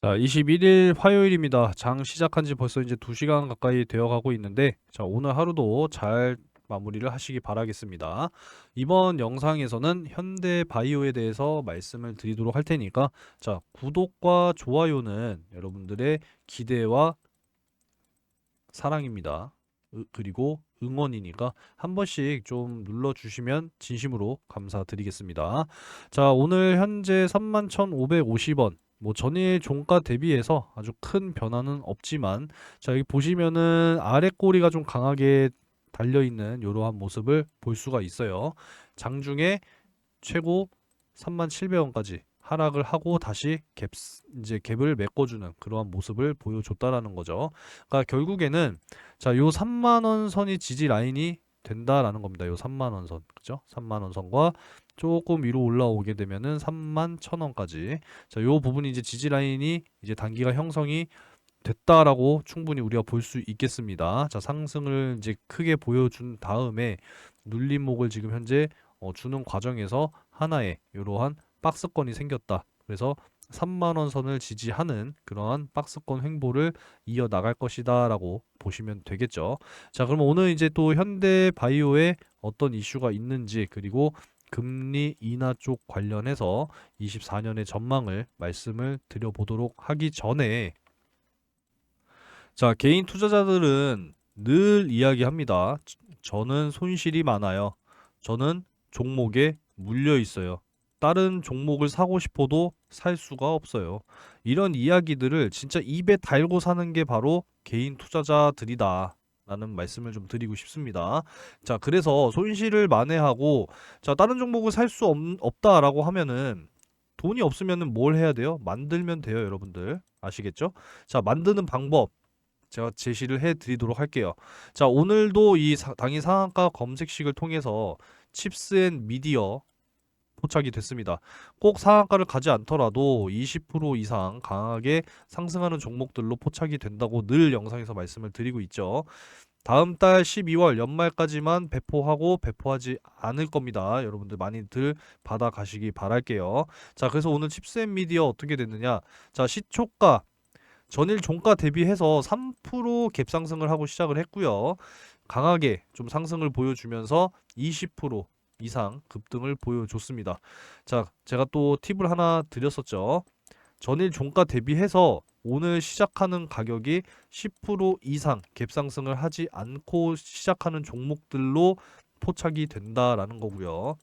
자, 21일 화요일입니다. 장 시작한 지 벌써 이제 2시간 가까이 되어 가고 있는데, 자, 오늘 하루도 잘 마무리를 하시기 바라겠습니다. 이번 영상에서는 현대 바이오에 대해서 말씀을 드리도록 할 테니까, 자, 구독과 좋아요는 여러분들의 기대와 사랑입니다. 그리고 응원이니까 한 번씩 좀 눌러주시면 진심으로 감사드리겠습니다. 자, 오늘 현재 31,550원. 뭐 전일 종가 대비해서 아주 큰 변화는 없지만, 자, 여기 보시면은 아래 꼬리가 좀 강하게 달려 있는 이러한 모습을 볼 수가 있어요. 장중에 최고 37,000원까지 하락을 하고 다시 이제 갭을 메꿔주는 그러한 모습을 보여줬다라는 거죠. 그러니까 결국에는 자, 요 3만 원 선이 지지 라인이 된다라는 겁니다. 요 3만 원 선. 그죠? 3만 원 선과 조금 위로 올라오게 되면은 31,000원까지. 자, 요 부분이 이제 지지 라인이 이제 단기가 형성이 됐다라고 충분히 우리가 볼 수 있겠습니다. 자, 상승을 이제 크게 보여준 다음에 눌림목을 지금 현재 주는 과정에서 하나의 이러한 박스권이 생겼다. 그래서 3만 원 선을 지지하는 그러한 박스권 횡보를 이어 나갈 것이다라고 보시면 되겠죠. 자, 그럼 오늘 이제 또 현대 바이오에 어떤 이슈가 있는지, 그리고 금리 인하 쪽 관련해서 24년의 전망을 말씀을 드려보도록 하기 전에, 자, 개인 투자자들은 늘 이야기합니다. 저는 손실이 많아요. 저는 종목에 물려 있어요. 다른 종목을 사고 싶어도 살 수가 없어요. 이런 이야기들을 진짜 입에 달고 사는 게 바로 개인 투자자들이다. 라는 말씀을 좀 드리고 싶습니다. 자, 그래서 손실을 만회하고, 자, 다른 종목을 살 수 없다라고 하면은 돈이 없으면은 뭘 해야 돼요? 만들면 돼요, 여러분들. 아시겠죠? 자, 만드는 방법. 제가 제시를 해 드리도록 할게요. 자, 오늘도 이 당일 상한가 검색식을 통해서 칩스 앤 미디어 포착이 됐습니다. 꼭 상한가를 가지 않더라도 20% 이상 강하게 상승하는 종목들로 포착이 된다고 늘 영상에서 말씀을 드리고 있죠. 다음 달 12월 연말까지만 배포하고 배포하지 않을 겁니다. 여러분들 많이들 받아 가시기 바랄게요. 자, 그래서 오늘 칩스 앤 미디어 어떻게 됐느냐? 자, 시초가 전일 종가 대비해서 3% 갭 상승을 하고 시작을 했고요. 강하게 좀 상승을 보여주면서 20% 이상 급등을 보여줬습니다. 자, 제가 또 팁을 하나 드렸었죠. 전일 종가 대비해서 오늘 시작하는 가격이 10% 이상 갭 상승을 하지 않고 시작하는 종목들로 포착이 된다라는 거고요.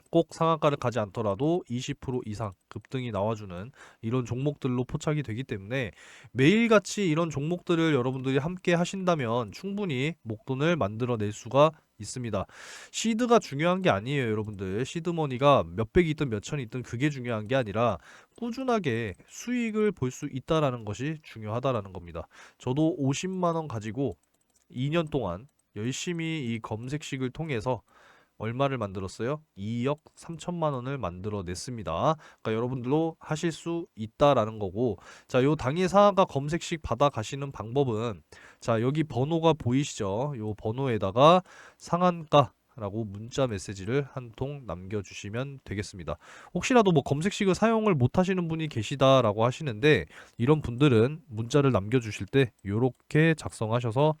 꼭 상한가를 가지 않더라도 20% 이상 급등이 나와주는 이런 종목들로 포착이 되기 때문에 매일같이 이런 종목들을 여러분들이 함께 하신다면 충분히 목돈을 만들어낼 수가 있습니다. 시드가 중요한 게 아니에요, 여러분들. 시드머니가 몇백이 있든 몇천이 있든 그게 중요한 게 아니라 꾸준하게 수익을 볼 수 있다라는 것이 중요하다라는 겁니다. 저도 50만 원 가지고 2년 동안 열심히 이 검색식을 통해서 얼마를 만들었어요? 2억 3천만 원을 만들어냈습니다. 그러니까 여러분들도 하실 수 있다라는 거고, 자, 요 당일 상한가 검색식 받아 가시는 방법은, 자, 여기 번호가 보이시죠? 요 번호에다가 상한가 라고 문자 메시지를 한 통 남겨주시면 되겠습니다. 혹시라도 뭐 검색식을 사용을 못 하시는 분이 계시다라고 하시는데, 이런 분들은 문자를 남겨주실 때 요렇게 작성하셔서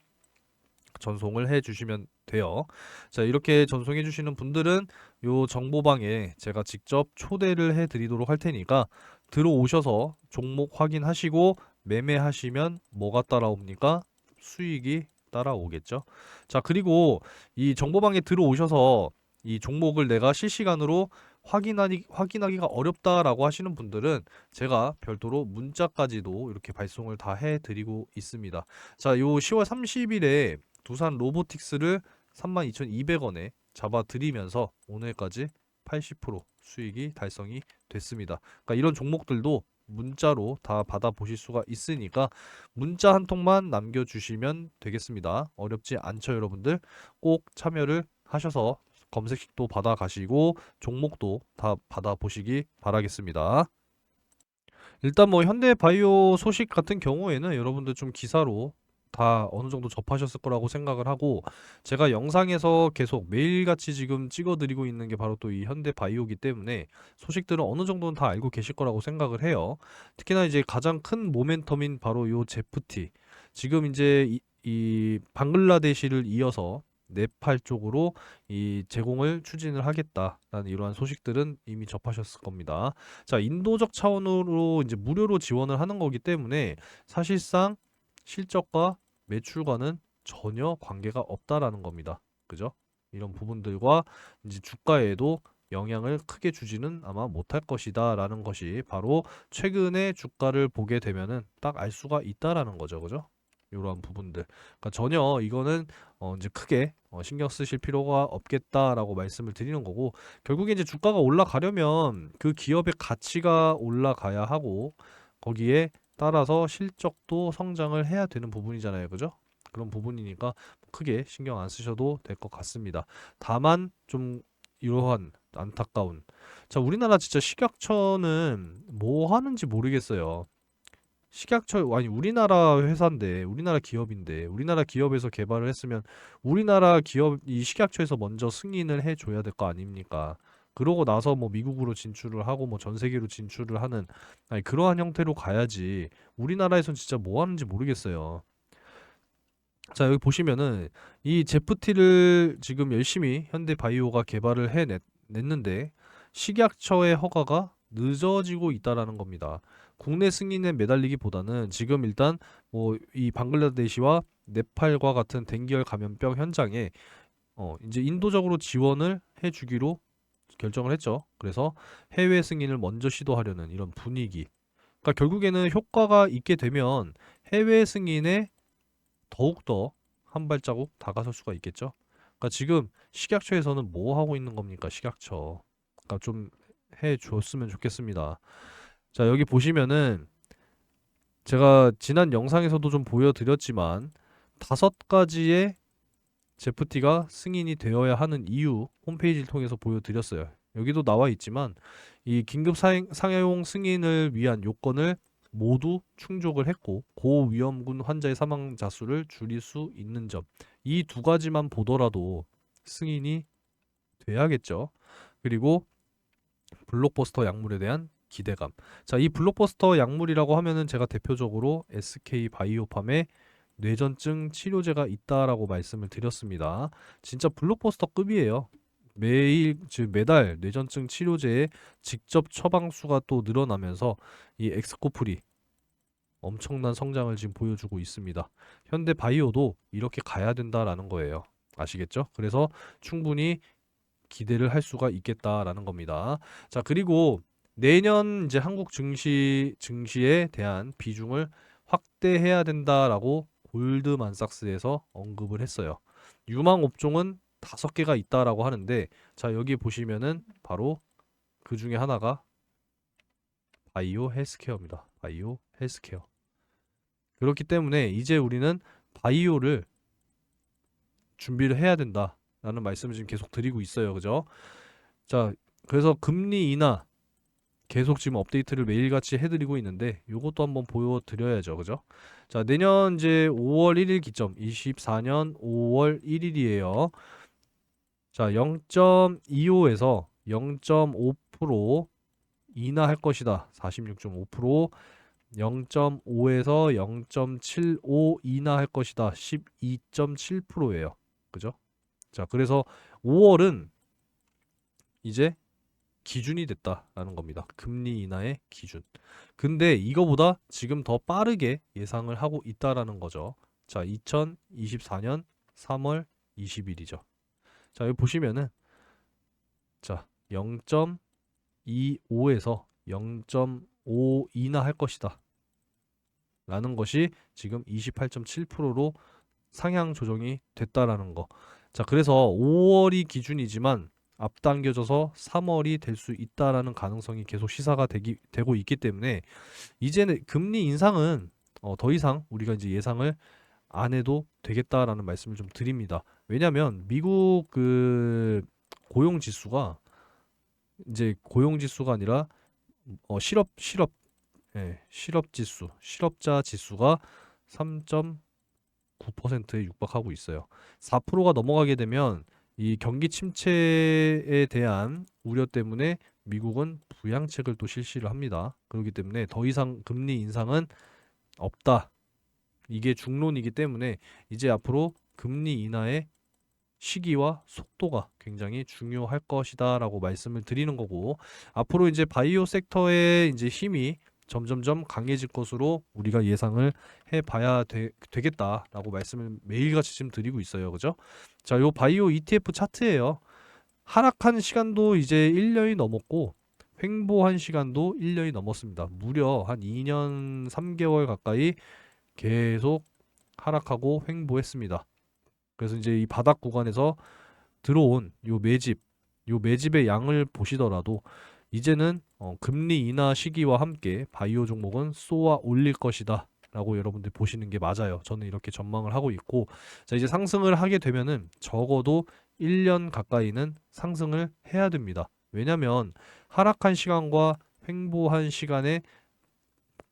전송을 해 주시면 돼요. 자, 이렇게 전송해 주시는 분들은 요 정보방에 제가 직접 초대를 해 드리도록 할 테니까 들어오셔서 종목 확인하시고 매매하시면 뭐가 따라옵니까? 수익이 따라오겠죠. 자, 그리고 이 정보방에 들어오셔서 이 종목을 내가 실시간으로 확인하기가 어렵다라고 하시는 분들은 제가 별도로 문자까지도 이렇게 발송을 다 해드리고 있습니다. 자, 요 10월 30일에 두산 로보틱스를 32,200원에 잡아드리면서 오늘까지 80% 수익이 달성이 됐습니다. 그러니까 이런 종목들도 문자로 다 받아보실 수가 있으니까 문자 한 통만 남겨주시면 되겠습니다. 어렵지 않죠, 여러분들? 꼭 참여를 하셔서 검색식도 받아가시고 종목도 다 받아보시기 바라겠습니다. 일단 뭐 현대바이오 소식 같은 경우에는 여러분들 좀 기사로 다 어느 정도 접하셨을 거라고 생각을 하고 제가 영상에서 계속 매일같이 지금 찍어드리고 있는 게 바로 또 이 현대바이오기 때문에 소식들은 어느 정도는 다 알고 계실 거라고 생각을 해요. 특히나 이제 가장 큰 모멘텀인 바로 요 제프티 지금 이제 이 방글라데시를 이어서 네팔 쪽으로 이 제공을 추진을 하겠다라는 이러한 소식들은 이미 접하셨을 겁니다. 자, 인도적 차원으로 이제 무료로 지원을 하는 거기 때문에 사실상 실적과 매출과는 전혀 관계가 없다라는 겁니다. 그죠? 이런 부분들과 이제 주가에도 영향을 크게 주지는 아마 못할 것이다라는 것이 바로 최근에 주가를 보게 되면은 딱 알 수가 있다라는 거죠. 그죠? 이러한 부분들. 그러니까 전혀 이거는 이제 크게 신경 쓰실 필요가 없겠다라고 말씀을 드리는 거고 결국에 이제 주가가 올라가려면 그 기업의 가치가 올라가야 하고 거기에 따라서 실적도 성장을 해야 되는 부분이잖아요. 그죠? 그런 부분이니까 크게 신경 안 쓰셔도 될 것 같습니다. 다만 좀 이러한 안타까운 자, 우리나라 진짜 식약처는 뭐 하는지 모르겠어요. 식약처 아니 우리나라 회사인데 우리나라 기업인데 우리나라 기업에서 개발을 했으면 우리나라 기업 이 식약처에서 먼저 승인을 해줘야 될 거 아닙니까? 그러고 나서 뭐 미국으로 진출을 하고 뭐 전 세계로 진출을 하는 아니 그러한 형태로 가야지 우리나라에선 진짜 뭐 하는지 모르겠어요. 자 여기 보시면은 이 제프티를 지금 열심히 현대바이오가 개발을 냈는데 식약처의 허가가 늦어지고 있다라는 겁니다. 국내 승인에 매달리기보다는 지금 일단 뭐 이 방글라데시와 네팔과 같은 댕기열 감염병 현장에 이제 인도적으로 지원을 해주기로 결정을 했죠. 그래서 해외 승인을 먼저 시도하려는 이런 분위기. 그러니까 결국에는 효과가 있게 되면 해외 승인에 더욱더 한 발자국 다가설 수가 있겠죠. 그러니까 지금 식약처에서는 뭐 하고 있는 겁니까? 식약처. 그러니까 좀 해줬으면 좋겠습니다. 자, 여기 보시면은 제가 지난 영상에서도 좀 보여드렸지만 5가지의 제프티가 승인이 되어야 하는 이유 홈페이지를 통해서 보여드렸어요. 여기도 나와 있지만 이 긴급 상용 승인을 위한 요건을 모두 충족을 했고 고위험군 환자의 사망자 수를 줄일 수 있는 점. 이 2가지만 보더라도 승인이 돼야겠죠. 그리고 블록버스터 약물에 대한 기대감. 자, 이 블록버스터 약물이라고 하면은 제가 대표적으로 SK 바이오팜의 뇌전증 치료제가 있다라고 말씀을 드렸습니다. 진짜 블록버스터급이에요. 매일 즉 매달 뇌전증 치료제의 직접 처방 수가 또 늘어나면서 이 엑스코프리 엄청난 성장을 지금 보여주고 있습니다. 현대 바이오도 이렇게 가야 된다라는 거예요. 아시겠죠? 그래서 충분히 기대를 할 수가 있겠다라는 겁니다. 자, 그리고 내년 이제 한국 증시에 대한 비중을 확대해야 된다라고 골드만삭스에서 언급을 했어요. 유망 업종은 5개가 있다라고 하는데 자, 여기 보시면은 바로 그 중에 하나가 바이오 헬스케어입니다. 바이오 헬스케어. 그렇기 때문에 이제 우리는 바이오를 준비를 해야 된다라는 말씀을 지금 계속 드리고 있어요. 그죠? 자, 그래서 금리 인하 계속 지금 업데이트를 매일같이 해드리고 있는데 요것도 한번 보여드려야죠. 그죠? 자, 내년 이제 5월 1일 기점 24년 5월 1일이에요. 자, 0.25에서 0.5% 인하할 것이다. 46.5%, 0.5에서 0.75 인하할 것이다. 12.7%예요. 그죠? 자, 그래서 5월은 이제 기준이 됐다라는 겁니다. 금리 인하의 기준. 근데 이거보다 지금 더 빠르게 예상을 하고 있다라는 거죠. 자, 2024년 3월 20일이죠. 자, 여기 보시면은 자, 0.25에서 0.5 인하할 것이다. 라는 것이 지금 28.7%로 상향 조정이 됐다라는 거. 자, 그래서 5월이 기준이지만 앞당겨져서 3월이 될 수 있다라는 가능성이 계속 시사가 되고 있기 때문에 이제는 금리 인상은 더 이상 우리가 이제 예상을 안 해도 되겠다라는 말씀을 좀 드립니다. 왜냐하면 미국 그 고용 지수가 이제 고용 지수가 아니라 실업 지수, 실업자 지수가 3. 9%에 육박하고 있어요. 4%가 넘어가게 되면 이 경기 침체에 대한 우려 때문에 미국은 부양책을 또 실시를 합니다. 그렇기 때문에 더 이상 금리 인상은 없다. 이게 중론이기 때문에 이제 앞으로 금리 인하의 시기와 속도가 굉장히 중요할 것이다라고 말씀을 드리는 거고, 앞으로 이제 바이오 섹터의 이제 힘이 점점점 강해질 것으로 우리가 예상을 해봐야 되겠다라고 말씀을 매일같이 지금 드리고 있어요. 그죠? 자, 요 바이오 ETF 차트예요. 하락한 시간도 이제 1년이 넘었고 횡보한 시간도 1년이 넘었습니다. 무려 한 2년 3개월 가까이 계속 하락하고 횡보했습니다. 그래서 이제 이 바닥 구간에서 들어온 요 매집의 양을 보시더라도 이제는 금리 인하 시기와 함께 바이오 종목은 쏘아 올릴 것이다 라고 여러분들 보시는 게 맞아요. 저는 이렇게 전망을 하고 있고, 자, 이제 상승을 하게 되면은 적어도 1년 가까이는 상승을 해야 됩니다. 왜냐면 하락한 시간과 횡보한 시간에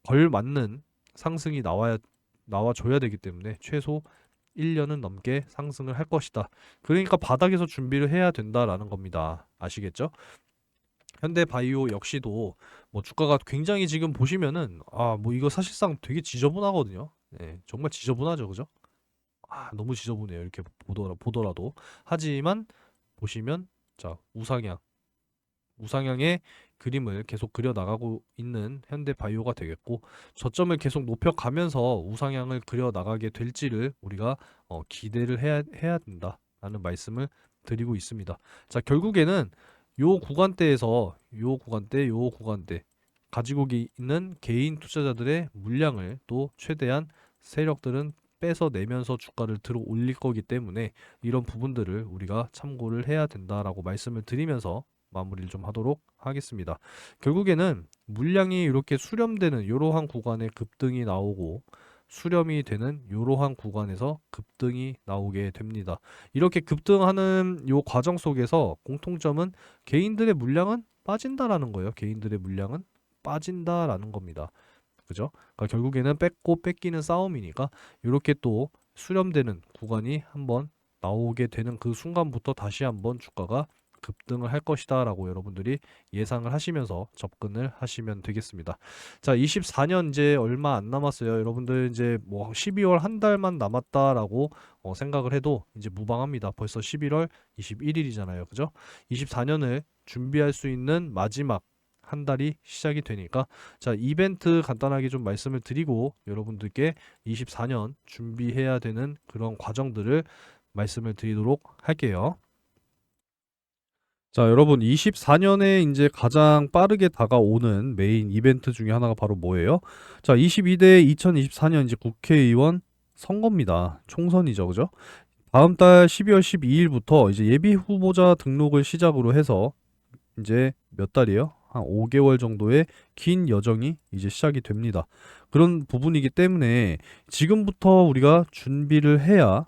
걸맞는 상승이 나와줘야 되기 때문에 최소 1년은 넘게 상승을 할 것이다. 그러니까 바닥에서 준비를 해야 된다라는 겁니다. 아시겠죠? 현대바이오 역시도 뭐 주가가 굉장히 지금 보시면은 뭐 이거 사실상 되게 지저분하거든요. 네, 정말 지저분하죠, 그죠? 너무 지저분해요. 이렇게 보더라도. 하지만 보시면 자, 우상향의 그림을 계속 그려 나가고 있는 현대바이오가 되겠고, 저점을 계속 높여가면서 우상향을 그려 나가게 될지를 우리가 기대를 해야 된다라는 말씀을 드리고 있습니다. 자, 결국에는 요 구간대 가지고 있는 개인 투자자들의 물량을 또 최대한 세력들은 뺏어내면서 주가를 들어 올릴 거기 때문에 이런 부분들을 우리가 참고를 해야 된다라고 말씀을 드리면서 마무리를 좀 하도록 하겠습니다. 결국에는 물량이 이렇게 수렴되는 이러한 구간에 급등이 나오고 수렴이 되는 이러한 구간에서 급등이 나오게 됩니다. 이렇게 급등하는 이 과정 속에서 공통점은 개인들의 물량은 빠진다라는 거예요. 개인들의 물량은 빠진다라는 겁니다. 그죠? 그러니까 결국에는 뺏고 뺏기는 싸움이니까 이렇게 또 수렴되는 구간이 한번 나오게 되는 그 순간부터 다시 한번 주가가 급등을 할 것이다 라고 여러분들이 예상을 하시면서 접근을 하시면 되겠습니다. 자, 24년 이제 얼마 안 남았어요. 여러분들 이제 뭐 12월 한 달만 남았다라고 생각을 해도 이제 무방합니다. 벌써 11월 21일이잖아요. 그죠? 24년을 준비할 수 있는 마지막 한 달이 시작이 되니까, 자, 이벤트 간단하게 좀 말씀을 드리고 여러분들께 24년 준비해야 되는 그런 과정들을 말씀을 드리도록 할게요. 자, 여러분, 24년에 이제 가장 빠르게 다가오는 메인 이벤트 중에 하나가 바로 뭐예요? 자, 22대 2024년 이제 국회의원 선거입니다. 총선이죠, 그죠? 다음 달 12월 12일부터 이제 예비 후보자 등록을 시작으로 해서 이제 몇 달이에요? 한 5개월 정도의 긴 여정이 이제 시작이 됩니다. 그런 부분이기 때문에 지금부터 우리가 준비를 해야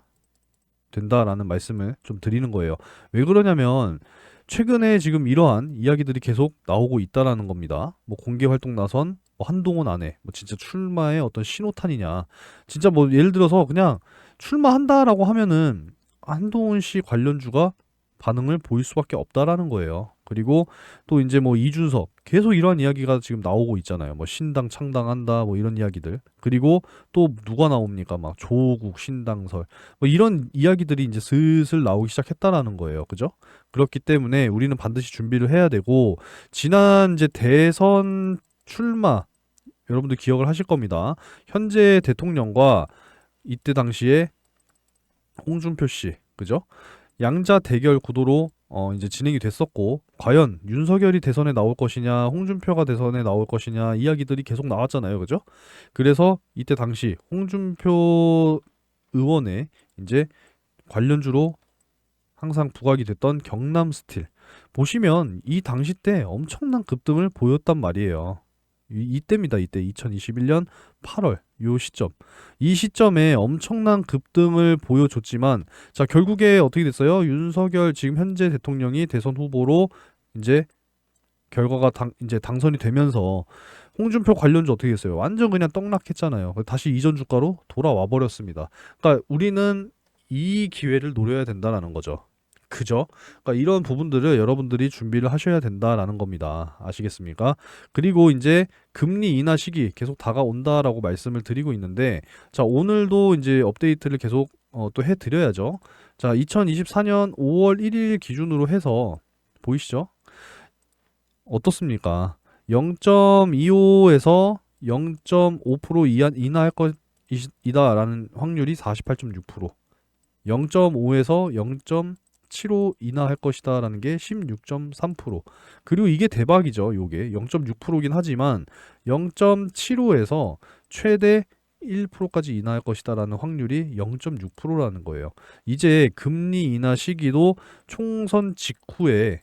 된다라는 말씀을 좀 드리는 거예요. 왜 그러냐면 최근에 지금 이러한 이야기들이 계속 나오고 있다라는 겁니다. 뭐 공개 활동 나선 뭐 한동훈 안에 뭐 진짜 출마의 어떤 신호탄이냐. 진짜 뭐 예를 들어서 그냥 출마한다라고 하면은 한동훈 씨 관련주가 반응을 보일 수밖에 없다라는 거예요. 그리고 또 이제 뭐 이준석 계속 이러한 이야기가 지금 나오고 있잖아요. 뭐 신당 창당한다 뭐 이런 이야기들. 그리고 또 누가 나옵니까? 막 조국 신당설 뭐 이런 이야기들이 이제 슬슬 나오기 시작했다라는 거예요. 그죠? 그렇기 때문에 우리는 반드시 준비를 해야 되고, 지난 이제 대선 출마 여러분들 기억을 하실 겁니다. 현재 대통령과 이때 당시에 홍준표 씨, 그죠? 양자 대결 구도로 이제 진행이 됐었고, 과연 윤석열이 대선에 나올 것이냐, 홍준표가 대선에 나올 것이냐 이야기들이 계속 나왔잖아요, 그죠? 그래서 이때 당시 홍준표 의원의 이제 관련주로 항상 부각이 됐던 경남 스틸 보시면 이 당시 때 엄청난 급등을 보였단 말이에요. 이때입니다. 이때 2021년 8월 요 시점. 이 시점에 엄청난 급등을 보여줬지만, 자, 결국에 어떻게 됐어요? 윤석열 지금 현재 대통령이 대선 후보로 이제 결과가 이제 당선이 되면서 홍준표 관련주 어떻게 됐어요? 완전 그냥 떡락했잖아요. 다시 이전 주가로 돌아와 버렸습니다. 그러니까 우리는 이 기회를 노려야 된다라는 거죠. 그죠? 그러니까 이런 부분들을 여러분들이 준비를 하셔야 된다라는 겁니다. 아시겠습니까? 그리고 이제 금리 인하 시기 계속 다가온다라고 말씀을 드리고 있는데, 자, 오늘도 이제 업데이트를 계속 또 해드려야죠. 자, 2024년 5월 1일 기준으로 해서 보이시죠? 어떻습니까? 0.25에서 0.5% 인하할 것이다라는 확률이 48.6%, 0.5에서 0.75 인하할 것이다라는 게 16.3%. 그리고 이게 대박이죠. 요게 0.6%긴 하지만 0.75에서 최대 1%까지 인하할 것이다라는 확률이 0.6%라는 거예요. 이제 금리 인하 시기도 총선 직후에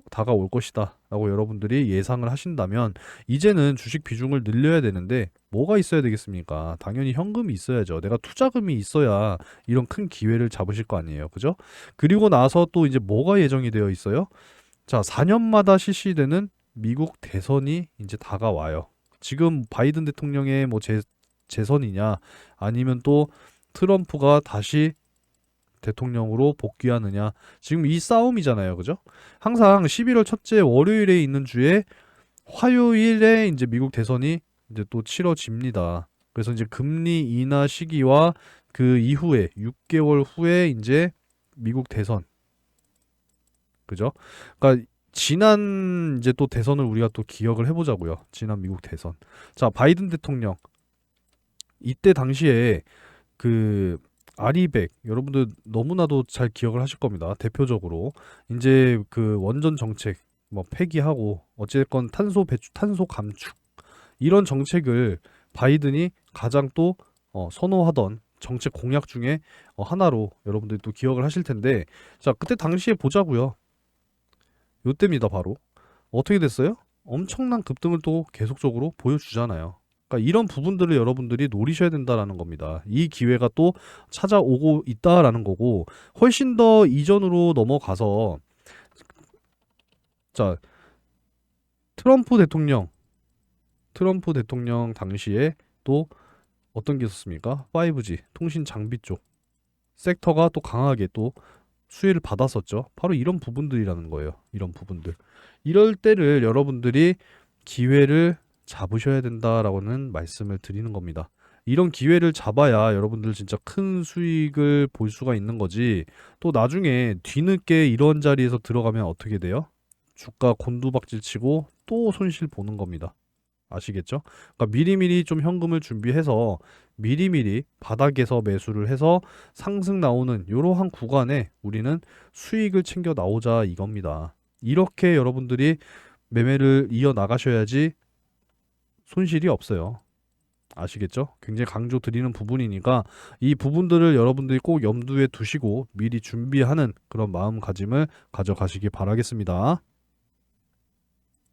다가올 것이다 라고 여러분들이 예상을 하신다면, 이제는 주식 비중을 늘려야 되는데 뭐가 있어야 되겠습니까? 당연히 현금이 있어야죠. 내가 투자금이 있어야 이런 큰 기회를 잡으실 거 아니에요. 그죠? 그리고 나서 또 이제 뭐가 예정이 되어 있어요? 자, 4년마다 실시되는 미국 대선이 이제 다가와요. 지금 바이든 대통령의 뭐 재선이냐, 아니면 또 트럼프가 다시 대통령으로 복귀하느냐, 지금 이 싸움이잖아요. 그죠? 항상 11월 첫째 월요일에 있는 주에 화요일에 이제 미국 대선이 이제 또 치러집니다. 그래서 이제 금리 인하 시기와 그 이후에 6개월 후에 이제 미국 대선. 그죠? 그러니까 지난 이제 또 대선을 우리가 또 기억을 해보자고요. 지난 미국 대선. 자, 바이든 대통령 이때 당시에 그 아리백, 여러분들 너무나도 잘 기억을 하실 겁니다. 대표적으로 이제 그 원전 정책 뭐 폐기하고 어쨌건 탄소 감축, 이런 정책을 바이든이 가장 또 선호하던 정책 공약 중에 하나로 여러분들이 또 기억을 하실 텐데, 자, 그때 당시에 보자고요. 요때입니다. 바로 어떻게 됐어요? 엄청난 급등을 또 계속적으로 보여주잖아요. 그러니까 이런 부분들을 여러분들이 노리셔야 된다라는 겁니다. 이 기회가 또 찾아오고 있다라는 거고, 훨씬 더 이전으로 넘어가서, 자, 트럼프 대통령 당시에 또 어떤 게 있었습니까? 5G 통신 장비 쪽 섹터가 또 강하게 또 수혜를 받았었죠. 바로 이런 부분들이라는 거예요. 이런 부분들. 이럴 때를 여러분들이 기회를 잡으셔야 된다라고는 말씀을 드리는 겁니다. 이런 기회를 잡아야 여러분들 진짜 큰 수익을 볼 수가 있는 거지. 또 나중에 뒤늦게 이런 자리에서 들어가면 어떻게 돼요? 주가 곤두박질 치고 또 손실 보는 겁니다. 아시겠죠? 그러니까 미리미리 좀 현금을 준비해서 미리미리 바닥에서 매수를 해서 상승 나오는 이러한 구간에 우리는 수익을 챙겨 나오자 이겁니다. 이렇게 여러분들이 매매를 이어 나가셔야지 손실이 없어요. 아시겠죠? 굉장히 강조 드리는 부분이니까 이 부분들을 여러분들이 꼭 염두에 두시고 미리 준비하는 그런 마음가짐을 가져가시기 바라겠습니다.